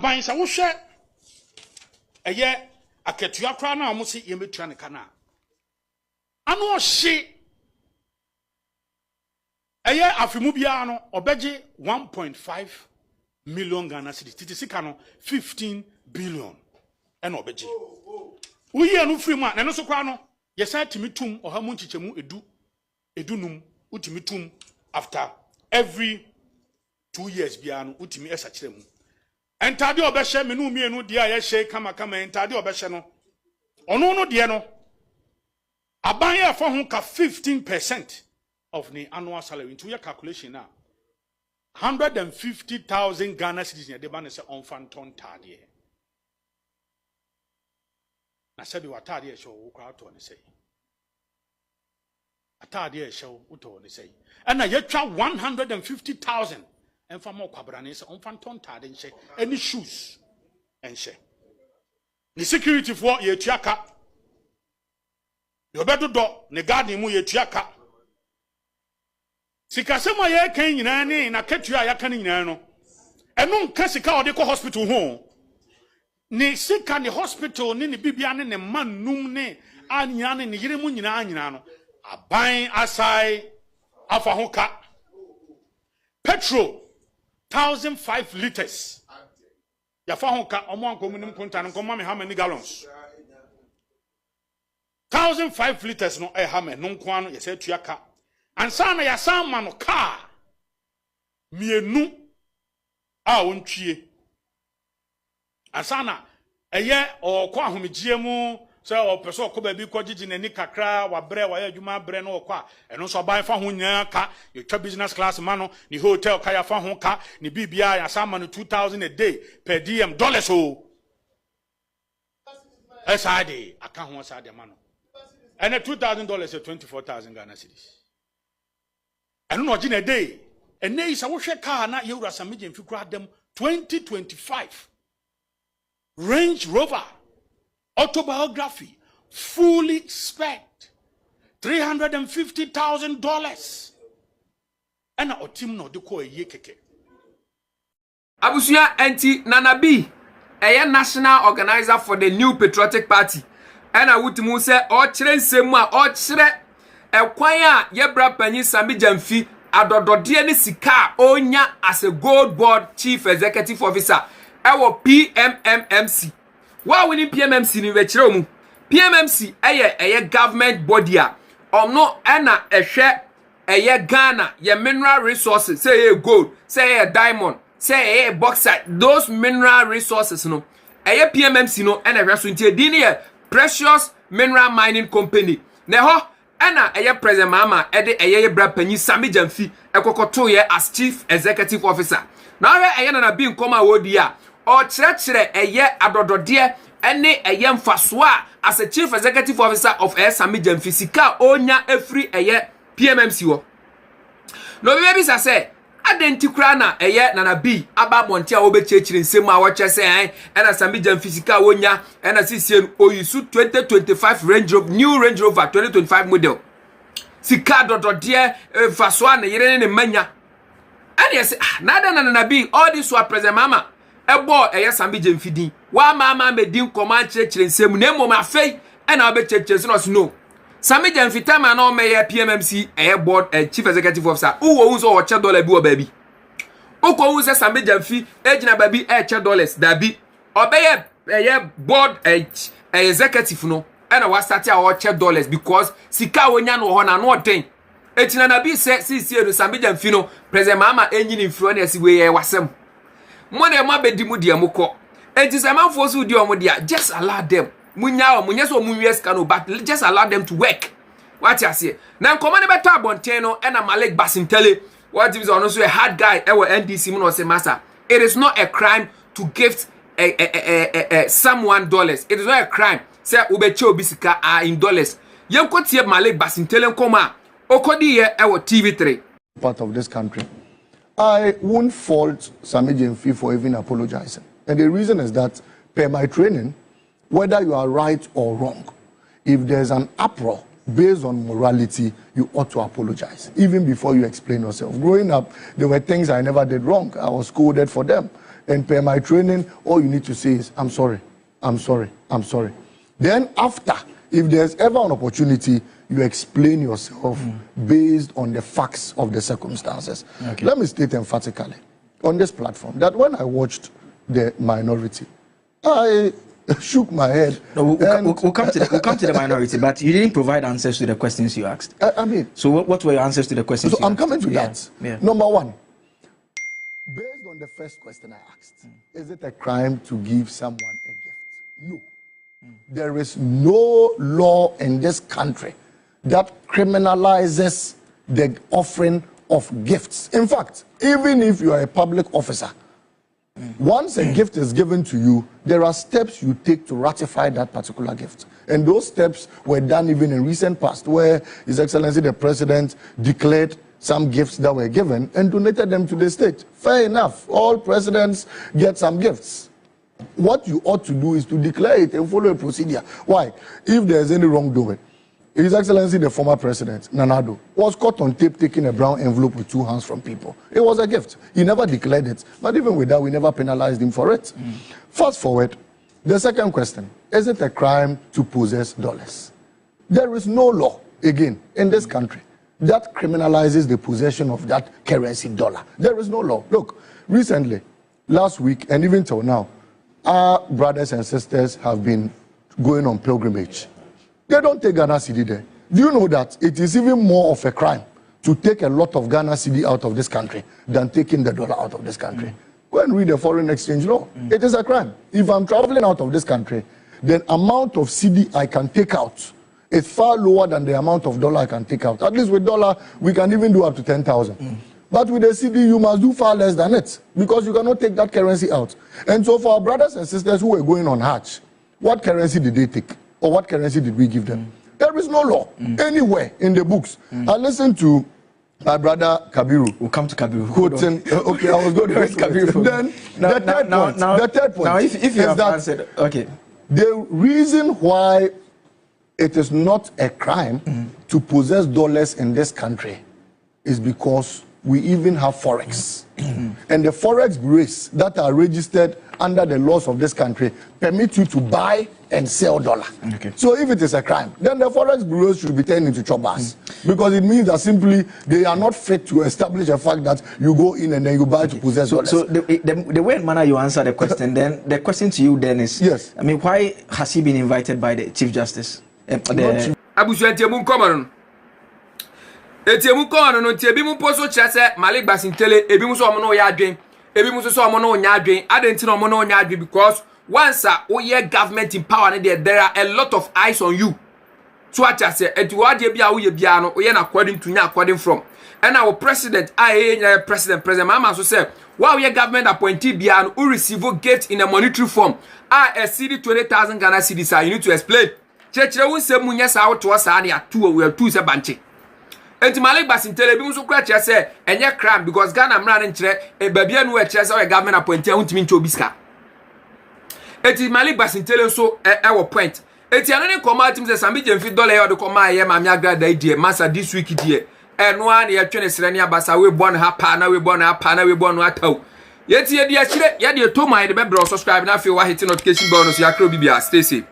aban sa wo hwe eye aketua kra na mo se ye metua ne kana ano hye eye afimu bia no obeje 1.5 million Ghana cedis titi sika no 15 billion ena obeje uye no free ma na no so kwa no ye sa timitum ohamu nchichemu edunum utimitum after every 2 years bia no utimi esa kiremu entade obehye me no mienu de aye hye kama entade obehye no ono no de no aban ye for ho ka 15% of the annual salary into your calculation now 150,000 Ghana cedis de ban say on fanton tade na sabi watade show wo kwa to ne say atade show uto ne say and na yetwa 150,000 and for more kwabrane say on fanton tade nche any shoes enche the security for yetuaka yobedo do ne garden mu yetuaka sika sema ye kan nyina ne na ketua ya kan nyina no eno nka sika ode ko hospital ho ni sika ni hospital ni bibia ne manum ne anya ne yire mu nyina no aban asai afa ho ka petrol 1,005 liters ya fa ho ka omo anko munim konta no komma me how many gallons 1,005 liters no ha me no nko ano ye se tuaka ansana ya sama no car mienu a wontwie ansana eye okwa ahomegie mu se opeso okoba bi kogigi nani kakra wa bre wa adwuma bre no okwa eno so ban fa ho nya ka yotwa business class ma no ni hotel ka ya fa ho ka ni bibia ya sama no 2,000 a day per diem dollars o asade aka ho asade ma no and $2,000 is 24,000 Ghana cedis. And no a day. And nay is a washer car na Yura Sammy Gyamfi grad them 2025 Range Rover autobiography fully spec $350,000. And our team no de ko a ye keke. Abusuya anti Nana B, a national organizer for the New Patriotic Party. And I would move say or children sema or chre a choir yebra penny Sammy Gyamfi adododiani sika onya as a GoldBod chief executive officer. Our PMMC. Why winning PMMC ni vechiromu? PMMC a government body a no ena ehwe Ghana ye mineral resources say gold, say diamond, say bauxite, those mineral resources no. PMMC no ena ehwe so ntie dini Precious Mineral Mining Company. Neho, ena President Mama ede bra panyi Sammy Gyamfi ekokoto ye as Chief Executive Officer. Na na bi nkoma wodi a o chire adodode ene mfasoa as a Chief Executive Officer of Sammy Gyamfi sika onya efri PMMC wo. No baby say Adentikura na Nana B aba bonti a obechechire nsemu a woche se ena Sammy Gyamfi sika wonya ena sisien oyisu 2025 new Range Rover 2025 model sika dodode faso na yire ne manya ena yesi nada na Nana B all this wa present mama ebo Sammy Gyamfi din wa mama medin command chechire nsemu na emo ma fei ena obechechire se no Sammy Gyamfi time na o meye PMMC board chief executive officer uwo uzo o che dollar bi o baby uko uzo Sammy Gyamfi ejina baby che dollars da bi obeye board executive no na wa start a o che dollars because sika wonya no ho na no den etina na bi se sisi no Sammy Gyamfi no president mama enyini influence we wasem mo na ma bedi mu de mukọ enti se manfo so di omo dia just allow them munya so munwes kanu but just allow them to work. What you say? Now come on better Bonteno and a Malik Basintele. What is also a hard guy our NDC no say master. It is not a crime to gift someone dollars. It is not a crime. Say ubecho bisika are in dollars. Yen kotie Malik Basintele koma okodi ye our TV3 part of this country. I won't fault Sammy Gyamfi for even apologizing. And the reason is that per my training, whether you are right or wrong, if there's an uproar based on morality, you ought to apologize, even before you explain yourself. Growing up, there were things I never did wrong. I was scolded for them. And per my training, all you need to say is, I'm sorry, I'm sorry, I'm sorry. Then after, if there's ever an opportunity, you explain yourself based on the facts of the circumstances. Okay. Let me state emphatically on this platform that when I watched the minority, I shook my head. No, we'll come to the minority, but you didn't provide answers to the questions you asked. I mean, so what were your answers to the questions? So I'm coming to that. Yeah. Number one, based on the first question I asked, is it a crime to give someone a gift? No. There is no law in this country that criminalizes the offering of gifts. In fact, even if you are a public officer, once a gift is given to you, there are steps you take to ratify that particular gift. And those steps were done even in recent past, where His Excellency the President declared some gifts that were given and donated them to the state. Fair enough. All presidents get some gifts. What you ought to do is to declare it and follow a procedure. Why? If there's any wrongdoing, His Excellency the former president, Nanado, was caught on tape taking a brown envelope with 2 hands from people. It was a gift. He never declared it. But even with that, we never penalized him for it. Fast forward, the second question, is it a crime to possess dollars? There is no law, again, in this country that criminalizes the possession of that currency dollar. There is no law. Look, recently, last week, and even till now, our brothers and sisters have been going on pilgrimage. They don't take Ghana cedi there. Do you know that it is even more of a crime to take a lot of Ghana cedi out of this country than taking the dollar out of this country? Go and read the foreign exchange law. It is a crime. If I'm traveling out of this country, the amount of cedi I can take out is far lower than the amount of dollar I can take out. At least with dollar, we can even do up to 10,000. But with the cedi, you must do far less than it because you cannot take that currency out. And so for our brothers and sisters who were going on Hajj, what currency did they take? Or what currency did we give them? There is no law anywhere in the books. I listened to my brother Kabiru. We'll come to Kabiru. Quoting, okay, I was going to Kabiru. Then the third point now if you have answered, okay. The reason why it is not a crime to possess dollars in this country is because we even have forex. And the forex bureaus that are registered under the laws of this country permit you to buy and sell dollar. Okay. So if it is a crime, then the forex bureaus should be turned into choppers because it means that simply they are not fit to establish a fact that you go in and then you buy to possess dollars. So the way and manner you answer the question, then the question to you then is, yes. I mean, why has he been invited by the Chief Justice? Abusuantiemu komanon. Etiemu komanon no tie bi mu poso kire se Malik Basintele ebi mu so omo no ya adwen, ebi mu so omo no nya adwen, adenti no omo no nya adwen because once a government in power there are a lot of eyes on you. So I just say eti wa de bia wo ye bia no ye na according to nya according from. And our president president mama so say while your government appointee bia no receive gate in a monetary form a cedi 20,000 Ghana cedis. You need to explain. Chechere won se munya sa woto sa na atu we atu se banche. Enti Malik Basintele bi muso kra kire say enye crime because Ghana mra ne kire e babia no we kire say government appointee huntimi nche obiska. Eti Malik Basintele so e point. Eti ano ne koma tim say Sammy Gyamfi dollar e de koma ye ma me agrada idie masa this week die. Eno an ye twene sere ne abasa we bo no ha pa na we bo no ha pa na we bo no ataw. Yeti ye di akire ye de to my de be bro subscribe na fe wa hit notification bell no so yakro bibia stay safe.